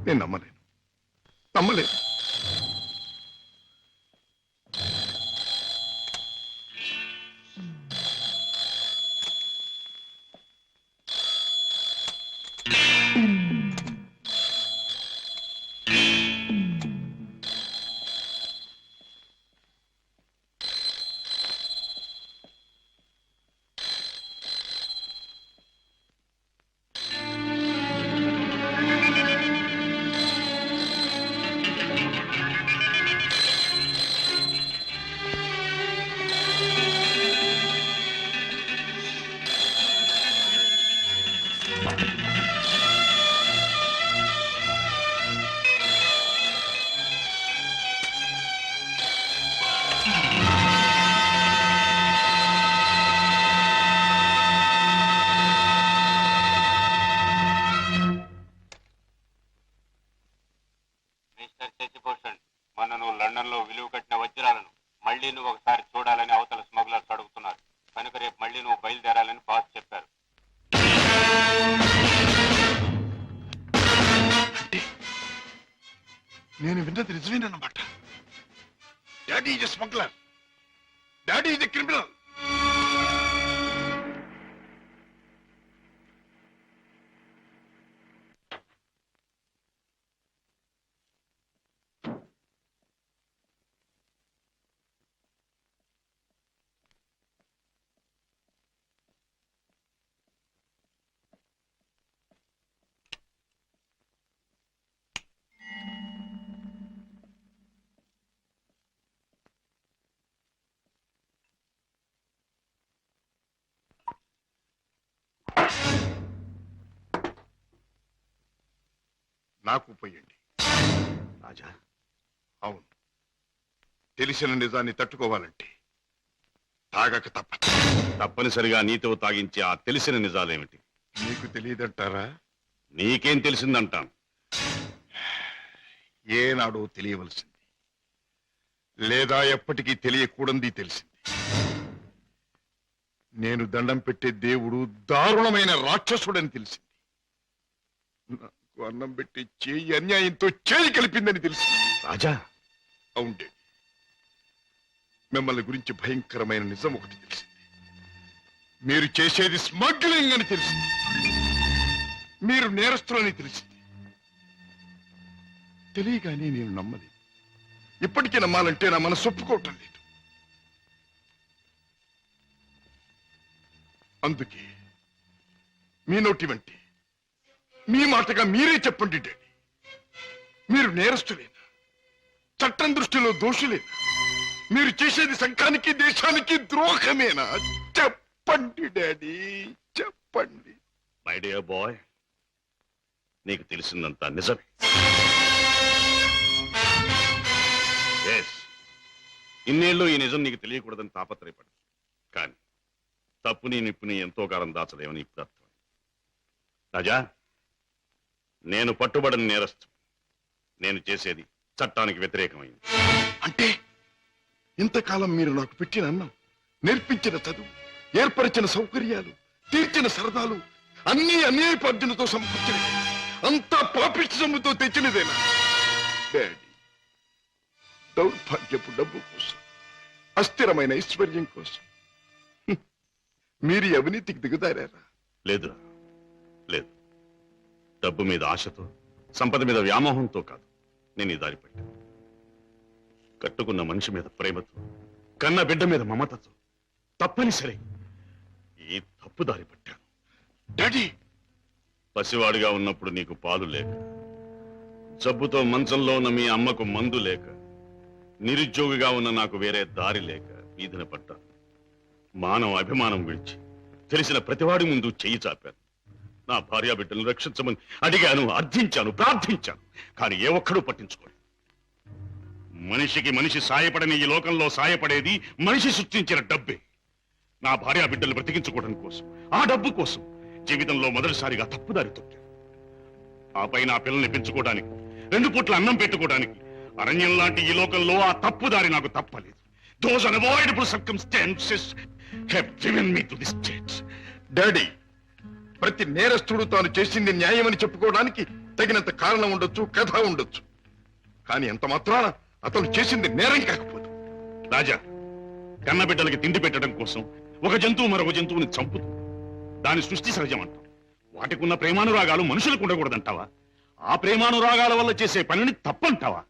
నేను నమ్మలేను. నేను విన్నది నిజమేనన్నమాట. Daddy is a smuggler. Daddy is a criminal. నాకు పోయండి రాజా. అవును, తెలిసిన నిజాన్ని తట్టుకోవాలంటే తాగక తప్పదు. తప్పనిసరిగా నీతో తాగించి ఆ తెలిసిన నిజాలేమిటి? నీకు తెలియదంటారా? నీకేం తెలిసిందంటాను. ఏనాడో తెలియవలసింది, లేదా ఎప్పటికీ తెలియకూడదు తెలిసింది. నేను దండం పెట్టే దేవుడు దారుణమైన రాక్షసుడని తెలిసింది. నాకు అన్నం పెట్టి చేయి అన్యాయంతో చేయి కలిపిందని తెలిసింది. రాజా. అవుండే, మిమ్మల్ని గురించి భయంకరమైన నిజం ఒకటి తెలిసింది. మీరు చేసేది స్మగ్లింగ్ అని తెలిసింది. మీరు నేరస్తులని తెలిసింది. తెలియగానే నేను నమ్మలేదు. ఇప్పటికీ నమ్మాలంటే నా మనసు ఒప్పుకోవటం లేదు. అందుకే మీ నోటి వంటి మీ మాటగా మీరే చెప్పండి డాడీ, మీరు నేరస్తులేనా? చట్టం దృష్టిలో దోషులేనా? మీరు చేసేది సంఘానికి దేశానికి ద్రోహమేనా? చెప్పండి డాడీ, చెప్పండి. మై డియర్ బాయ్, నీకు తెలిసిందంతా నిజమే. ఇన్నేళ్ళు ఈ నిజం నీకు తెలియకూడదని తాపత్రయపడు. కానీ తప్పుని నిప్పుని ఎంతో కాలం దాచలేమని ఇప్పుడు అర్థం. రాజా, నేను పట్టుబడని నేరస్తు. నేను చేసేది చట్టానికి వ్యతిరేకమైంది. అంటే ఇంతకాలం మీరు నాకు పెట్టిన అన్నం, నేర్పించిన చదువు, ఏర్పరిచిన సౌకర్యాలు, తీర్చిన సరదాలు అన్ని అన్యాయపార్జనతో సమకూర్చినవి, అంతా పాపిష్టి సొమ్ముతో తెచ్చినదేనా? డాడీ, దౌర్భాగ్యపు డబ్బు కోసం, అస్థిరమైన ఐశ్వర్యం కోసం మీరు అవినీతికి దిగదారా? లేదు లేదు, డబ్బు మీద ఆశతో, సంపద మీద వ్యామోహంతో కాదు నేను ఈ దారి పట్టాను. కట్టుకున్న మనిషి మీద ప్రేమతో, కన్న బిడ్డ మీద మమతతో తప్పనిసరి ఈ తప్పు దారి పట్టాను. డాడీ, పసివాడిగా ఉన్నప్పుడు నీకు పాలు లేక, జబ్బుతో మంచంలో ఉన్న మీ అమ్మకు మందు లేక, నిరుద్యోగిగా ఉన్న నాకు వేరే దారి లేక వీధిన పడ్డాను. మానవ అభిమానం విడిచి తెలిసిన ప్రతివాడి ముందు చెయ్యి చాపాను. నా భార్యా బిడ్డలను రక్షించమని అడిగాను, అర్థించాను, ప్రార్థించాను. కానీ ఏ ఒక్కడూ పట్టించుకోలేదు. మనిషికి మనిషి సాయపడని ఈ లోకంలో సాయపడేది మనిషి సృష్టించిన డబ్బే. నా భార్యా బిడ్డలు బ్రతికించుకోవడం కోసం, ఆ డబ్బు కోసం జీవితంలో మొదటిసారిగా తప్పుదారి తొక్కాను. ఆ పైన ఆ పిల్లల్ని పెంచుకోవడానికి, 2 పూట్ల అన్నం పెట్టుకోవడానికి అరణ్యం లాంటి ఈ లోకంలో ఆ తప్పుదారి నాకు తప్పలేదు. Those unavoidable circumstances have driven me to this state. Daddy, ప్రతి నేరస్తుడు తాను చేసింది న్యాయమని చెప్పుకోవడానికి తగినంత కారణం ఉండొచ్చు, కథ ఉండొచ్చు. కానీ ఎంత మాత్రాన అతను చేసింది నేరం కాకపోదు. రాజా, కన్నబిడ్డలకి తిండి పెట్టడం కోసం ఒక జంతువు మరొక జంతువుని చంపుతుంది. దాని సృష్టి సహజం అంటాం. వాటికున్న ప్రేమానురాగాలు మనుషులకు ఉండకూడదంటావా? ఆ ప్రేమానురాగాల వల్ల చేసే పనిని తప్పంటావా?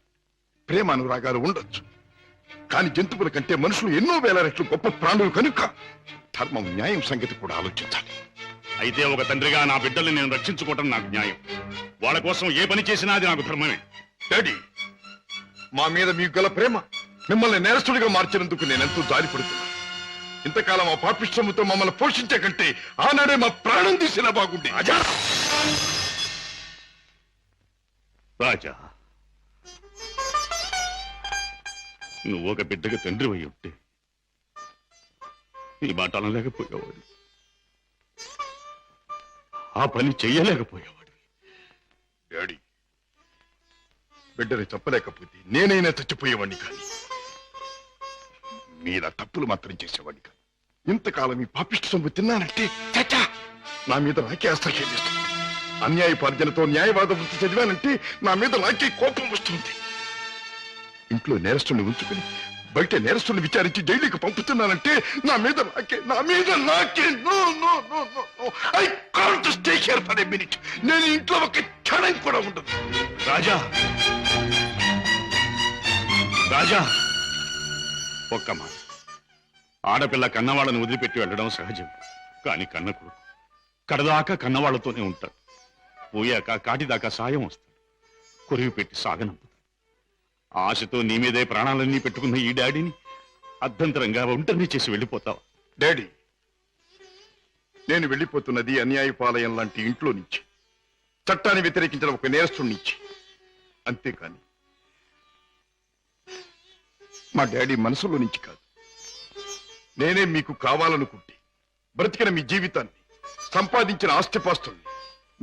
ప్రేమ అనురాగాలు ఉండొచ్చు, కానీ జంతువుల కంటే మనుషులు ఎన్నో వేల రెట్లు గొప్ప ప్రాణులు కనుక ధర్మం, న్యాయం సంగతి కూడా ఆలోచించాలి. అయితే ఒక తండ్రిగా నా బిడ్డల్ని నేను రక్షించుకోవటం నాకు న్యాయం. వాళ్ళ కోసం ఏ పని చేసినా అది నాకు ధర్మమే. డాడీ, మా మీద మీకు గల ప్రేమ మిమ్మల్ని నేరస్తుడిగా మార్చినందుకు నేనెంతో జాలిపడుతున్నాను. ఇంతకాలం ఆ పాపిష్టముతో మమ్మల్ని పోషించే కంటే ఆనాడే మా ప్రాణం తీసినా బాగుండే. రాజా, రాజా, నువ్వు ఒక బిడ్డగా తండ్రి అయి ఉంటే ఈ మాట అనలేకపోయేవాడు, ఆ పని చెయ్యలేకపోయేవాడు. డాడీ, బిడ్డని చెప్పలేకపోతే నేనైనా చచ్చిపోయేవాడిని, కానీ మీలా తప్పులు మాత్రం చేసేవాడిని కాదు. ఇంతకాలం ఈ పాపిష్టి సొమ్ము తిన్నానంటే చచ్చా నా మీద నాకే అసహ్యం వేస్తుంది. అన్యాయపార్జనతో న్యాయవాద వృత్తి చదివానంటే నా మీద నాకే కోపం వస్తుంది. ఇంట్లో నేరస్తుని ఉంచుకుని బయట నేరస్తుని విచారించి జైలుకి పంపుతున్నానంటే నా మీద నాకే no no no no no I can't stay here for a minute. నేను ఇంట్లో ఒక క్షణం కూడా ఉండదు. రాజా, రాజా, ఒక్క మాట. ఆడపిల్ల కన్నవాళ్ళని వదిలిపెట్టి వెళ్ళడం సహజం. కానీ కన్న కొడుకు కడదాకా కన్నవాళ్లతోనే ఉంటాడు. పోయాక కాటిదాకా సాయం వస్తాడు. కొరివి పెట్టి సాగనంపుతాడు. ఆశతో నీ మీదే ప్రాణాలన్నీ పెట్టుకున్న ఈ డాడీని అర్ధంతరంగా ఒంటరిని చేసి వెళ్ళిపోతావా? డాడీ, నేను వెళ్ళిపోతున్నది అన్యాయపాలయం లాంటి ఇంట్లో నుంచి, చట్టాన్ని వ్యతిరేకించిన ఒక నేరస్తుడి నుంచి. అంతేకాని మా డాడీ మనసులో నుంచి కాదు. నేనే మీకు కావాలనుకుంటే బ్రతికిన మీ జీవితాన్ని, సంపాదించిన ఆస్తిపాస్తుల్ని,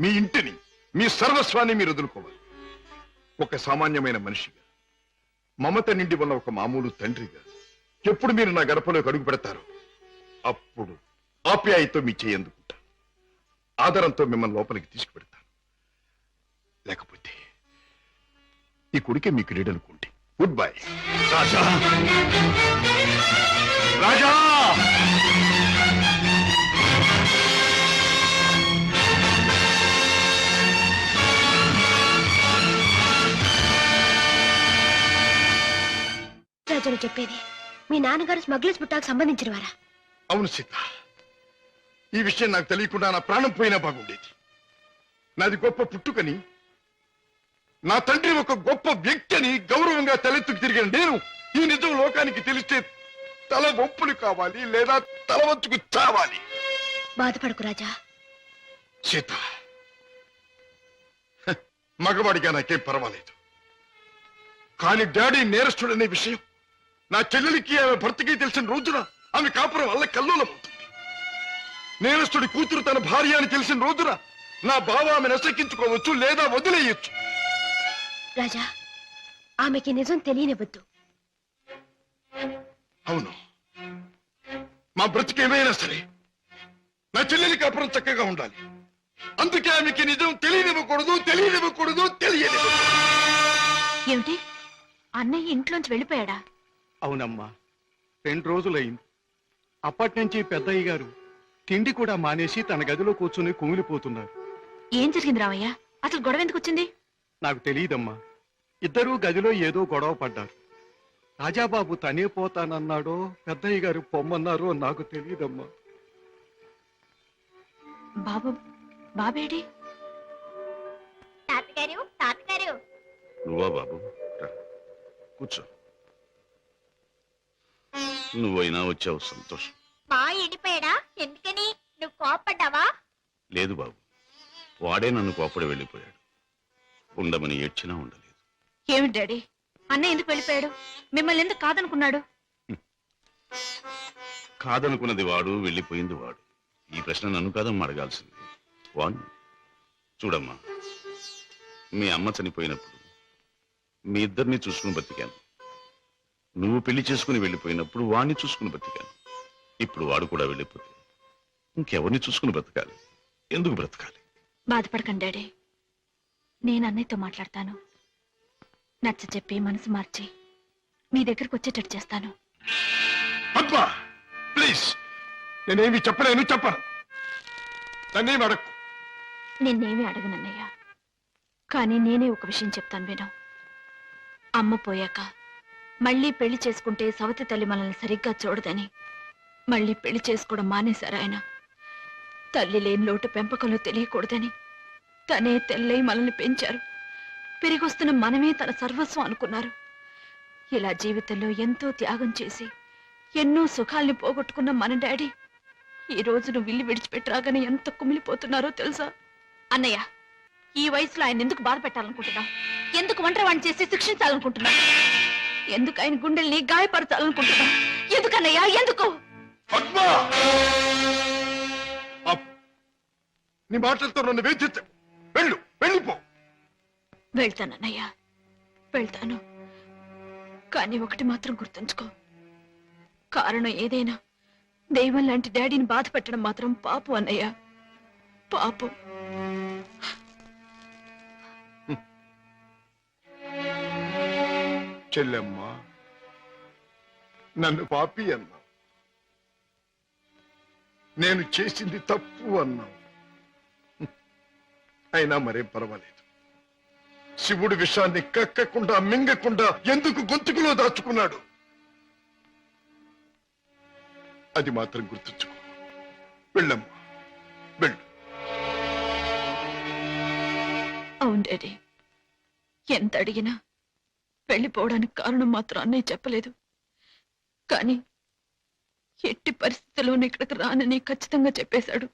మీ ఇంటిని, మీ సర్వస్వాన్ని మీరు వదులుకోవాలి. ఒక సామాన్యమైన మనిషిగా, మమత నిండి ఉన్న ఒక మామూలు తండ్రిగా ఎప్పుడు మీరు నా గడపలోకి అడుగు పెడతారో అప్పుడు ఆప్యాయతో మీ చేయి అందుకుంటాను. ఆదరంతో మిమ్మల్ని లోపలికి తీసుకుపెడతాను. లేకపోతే ఈ కొడుకే మీ క్రీడనుకోండి. Good bye. రాజా, రాజా, రాజును చెప్పేది మీ నాన్నగారు స్మగ్లర్స్ బుట్టాకు సంబంధించిన వారా? అవును సీత, ఈ విషయం నాకు తెలియకుండా నా ప్రాణం పోయినా బాగుండేది. నాది గొప్ప పుట్టుకని, నా తండ్రి ఒక గొప్ప వ్యక్తి అని గౌరవంగా తలెత్తుకు తిరిగిన నేను ఈ నిజం లోకానికి తెలిస్తే తల వంపులు కావాలి, లేదా తల వంచుకు చావాలి. బాధపడకు రాజా. సీత, మగవాడిగా నాకేం పర్వాలేదు. కానీ డాడీ నేరస్తుడనే విషయం నా చెల్లెలికి, ఆమె భర్తకి తెలిసిన రోజున ఆమె కాపురం వల్ల కల్లోలమవుతుంది. నేరస్తుడి కూతురు తన భార్య అని తెలిసిన రోజున నా బావ ఆమెను అసక్కించుకోవచ్చు, లేదా వదిలేయచ్చు. రాజా, ఆమెకి నిజం తెలియనివ్వద్దు. అవును, మా బ్రతికేమైనా సరే నా చెల్లెలి కాపురం చక్కగా ఉండాలి. అందుకే ఆమెకి నిజం తెలియనివ్వకూడదు. ఏమిటి, అన్నయ్య ఇంట్లోంచి వెళ్ళిపోయాడా? అవునమ్మా, 2 రోజులైంది. అప్పటి నుంచి పెద్దయ్య గారు తిండి కూడా మానేసి తన గదిలో కూర్చుని కుమిలిపోతున్నారు. ఏం జరిగింది రామయ్య? అసలు గొడవ ఎందుకు వచ్చింది? నాకు తెలియదమ్మా. ఇద్దరూ గదిలో ఏదో గొడవ పడ్డారు. రాజాబాబు తనే పోతానన్నాడో పెద్దయ్య గారు పొమ్మన్నారో నాకు తెలియదమ్మా. బాబేడి? తాతగారు నువ్వా బాబు? రా, కూర్చో. నువ్వైనా వచ్చావు, సంతోషం. మా ఎండిపోయాడా? ఎందుకని? నువ్వు కోపడ్డావా? లేదు బాబు, వాడే నన్ను కోపడి వెళ్ళిపోయాడు. ఉండమని ఏడ్చినా ఉండలేదు. ఏమిటి డాడీ, అన్నయ్య ఎందుకు వెళ్ళిపోయాడు? మిమ్మల్ని ఎందుకు కాదనుకున్నాడు? కాదనుకున్నది వాడు, వెళ్ళిపోయింది వాడు. ఈ ప్రశ్న నన్ను కాదమ్మా అడగాల్సింది, వాణ్ణి. చూడమ్మా, మీ అమ్మ చనిపోయినప్పుడు మీ ఇద్దరిని చూసుకుని బతికాను. నువ్వు పెళ్లి చేసుకుని వెళ్ళిపోయినప్పుడు వాణ్ణి చూసుకుని బ్రతికాను. ఇప్పుడు వాడు కూడా వెళ్ళిపోతే ఇంకెవరిని చూసుకుని బ్రతకాలి? ఎందుకు బ్రతకాలి? బాధపడకండి డాడీ, నేను అన్నయ్యతో మాట్లాడతాను. నచ్చ చెప్పి మనసు మార్చి మీ దగ్గరకు వచ్చేటట్టు చేస్తాను. పద్మ ప్లీజ్, నేనేమి చెప్పలేను, చెప్పను. నన్నేమి అడగకు. నిన్నేమీ అడగనన్నయ్యా, కానీ నేనే ఒక విషయం చెప్తాను విను. అమ్మ పోయాక మళ్ళీ పెళ్లి చేసుకుంటే సవతి తల్లి మనల్ని సరిగ్గా చూడదని మళ్ళీ పెళ్లి చేసుకోవడం మానేశారు ఆయన. తల్లి లేని లోటు పెంపకంలో తెలియకూడదని తనే తెల్లై మనల్ని పెంచారు. పెరిగొస్తున్న మనమే తన సర్వస్వం అనుకున్నారు. ఇలా జీవితంలో ఎంతో త్యాగం చేసి ఎన్నో సుఖాల్ని పోగొట్టుకున్న మన డాడీ ఈ రోజు నువ్వు ఇల్లు విడిచిపెట్టి రాగానే ఎంత కుమిలిపోతున్నారో తెలుసా? అన్నయ్య, ఈ వయసులో ఆయన ఎందుకు బాధ పెట్టాలనుకుంటున్నావు? ఎందుకు ఒంటరి వాడిని చేసి శిక్షించాలనుకుంటున్నావు? ఎందుకు ఆయన గుండెల్ని గాయపరచాలనుకుంటున్నావు? ఎందుకన్నయ్యా, ఎందుకు? పద్మ, ఆపు. నీ మాటలతో నన్ను వేధించకు. వెళ్ళిపో. వెళ్తానన్నయ్యా, వెళ్తాను. కానీ ఒకటి మాత్రం గుర్తుంచుకో, కారణం ఏదైనా దైవం లాంటి డాడీని బాధ పెట్టడం మాత్రం పాపం అన్నయ్య, పాపం. చెల్లెమ్మ, నన్ను పాపి అన్నావు, నేను చేసింది తప్పు అన్నావు. అయినా మరేం పర్వాలేదు. శివుడి విషాన్ని కక్కకుండా మింగకుండా ఎందుకు గొంతుకులో దాచుకున్నాడు? అది మాత్రం గుర్తుంచుకో. వెళ్ళమ్మా, వెళ్ళు. అవును డాడీ, ఎంత అడిగినా వెళ్ళిపోవడానికి కారణం మాత్రం అన్నయ్య చెప్పలేదు. కానీ ఎట్టి పరిస్థితుల్లోనూ ఇక్కడికి రానని ఖచ్చితంగా చెప్పేశాడు.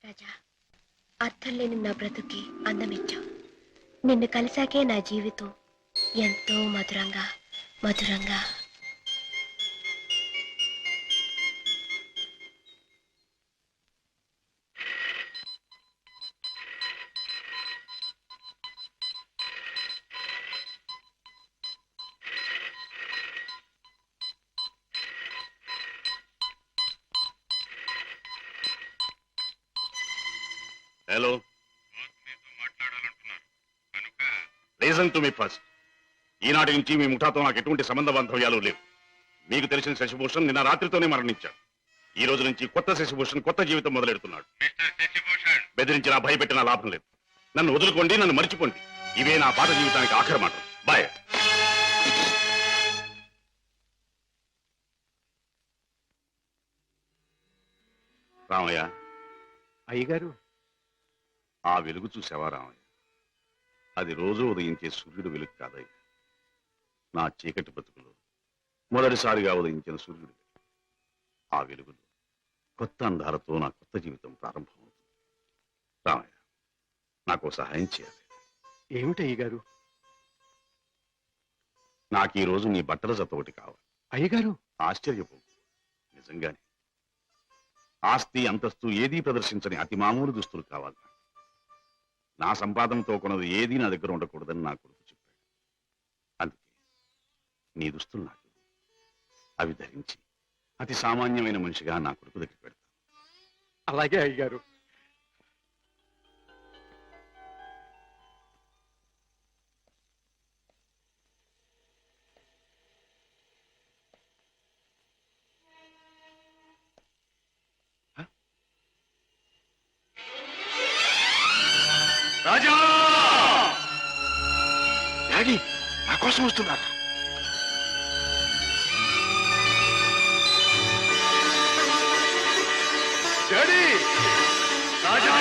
రాజా, అర్థం లేని నా బ్రతుకి అందమిచ్చావు. నిన్ను కలిసాకే నా జీవితం ఎంతో మధురంగా మధురంగా. Hello, reason to me first. ఈనాటి నుంచి మీ ముఠాతో నాకు ఎటువంటి సంబంధ బాంధవ్యాలు లేవు. మీకు తెలిసిన శశిభూషణ్ నిన్న రాత్రితోనే మరణించాడు. ఈ రోజు నుంచి కొత్త శశిభూషణ్ కొత్త జీవితం మొదలెడుతున్నాడు. బెదిరించినా భయపెట్టినా లాభం లేదు. నన్ను వదులుకోండి, నన్ను మర్చిపోండి. ఇవే నా పాత జీవితానికి ఆఖరి మాట. బాయ్. రామయ్య, అయ్యగారు, ఆ వెలుగు చూసావా రామయ్య? అది రోజు ఉదయించే సూర్యుడు వెలుగు కాదయ్య. నా చీకటి బ్రతుకులో మొదటిసారిగా ఉదయించిన సూర్యుడు. ఆ వెలుగులో కొత్త అందాలతో నా కొత్త జీవితం ప్రారంభమవుతుంది. రామయ్య, నాకు సహాయం చేయాలి. ఏమిటి అయ్యగారు? నాకు ఈ రోజు నీ బట్టల జత ఒకటి కావాలి. అయ్యగారు, ఆశ్చర్యపో, నిజంగానే. ఆస్తి అంతస్తు ఏదీ ప్రదర్శించని అతి మామూలు దుస్తులు కావాలి. నా సంపాదనతో కొన్నది ఏదీ నా దగ్గర ఉండకూడదని నా కొడుకు చెప్పాడు. అందుకే నీ దుస్తులు నాకు అవి ధరించి అతి సామాన్యమైన మనిషిగా నా కొడుకు దగ్గర పెడతాను. అలాగే అయ్యగారు. రాజా, డాడీ నా కోసం వస్తున్నారు. డాడీ, రాజా.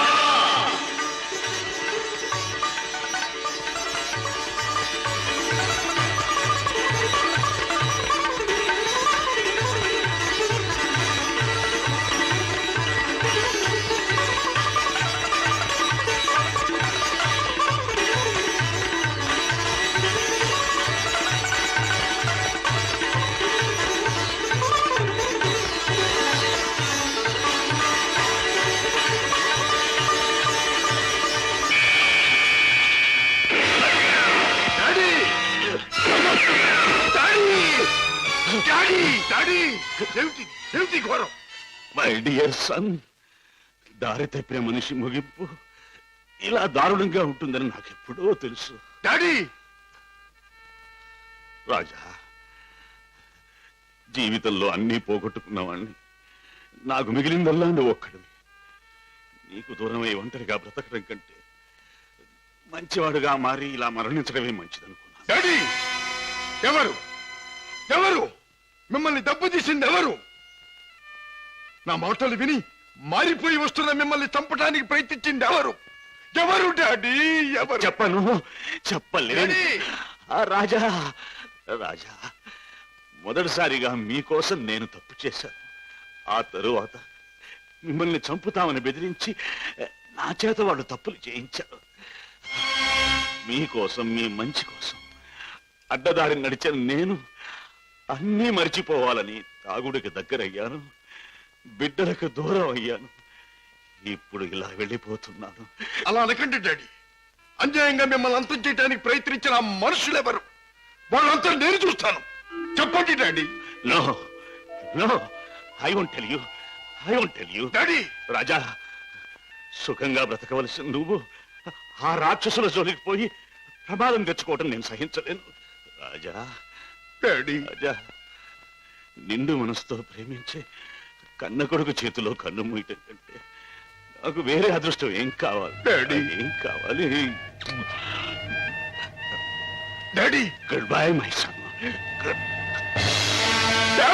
ఏమిటి ఏమిటి ఘోరం? మై డియర్ సన్, దారి తప్పిన మనిషి ముగింపు ఇలా దారుణంగా ఉంటుందని నాకెప్పుడో తెలుసు. డాడీ రాజా, జీవితంలో అన్నీ పోగొట్టుకున్నవాణ్ణి, నాకు మిగిలిందల్లా నువ్వు ఒక్కడివి. నీకు దూరమై ఒంటరిగా బ్రతకడం కంటే మంచివాడుగా మారి ఇలా మరణించడమే మంచిదనుకున్నా. డాడీ ఎవరు ఎవరు మిమ్మల్ని దెబ్బతీసింది ఎవరు? నా మాటలు విని మారిపోయి వస్తున్న మిమ్మల్ని చంపడానికి ప్రయత్నించింది ఎవరు? ఎవరు డాడీ ఎవరు? చెప్పను, చెప్పలేను. డాడీ! రాజా, రాజా, మొదటిసారిగా మీకోసం నేను తప్పు చేశాను. ఆ తరువాత మిమ్మల్ని చంపుతామని బెదిరించి నా చేత వాళ్ళు తప్పులు చేయించారు. మీకోసం, మీ మంచి కోసం అడ్డదారి నడిచిన నేను అన్నీ మర్చిపోవాలని తాగుడికి దగ్గరయ్యాను, బిడ్డలకు దూరం అయ్యాను. ఇప్పుడు ఇలా వెళ్ళిపోతున్నాను. అలా అనకండి డాడీ. అన్యాయంగా మిమ్మల్ని అంతం చేయడానికి ప్రయత్నించిన ఆ మనుషులెవరు? వాళ్ళంతా నేను చూస్తాను. చెప్పండి daddy. No no, I won't tell you, I won't tell you. Daddy Raja, సుఖంగా బ్రతకవలసిన నువ్వు ఆ రాక్షసుల జోలికి పోయి ప్రమాదం తెచ్చుకోవటం నేను సహించలేను. రాజా, డాడీ రాజా, నిండు మనసుతో ప్రేమించే కన్న కొడుకు చేతిలో కన్ను మూయటం కంటే నాకు వేరే అదృష్టం ఏం కావాలి? డాడీ. ఏం కావాలి? Daddy good bye my son.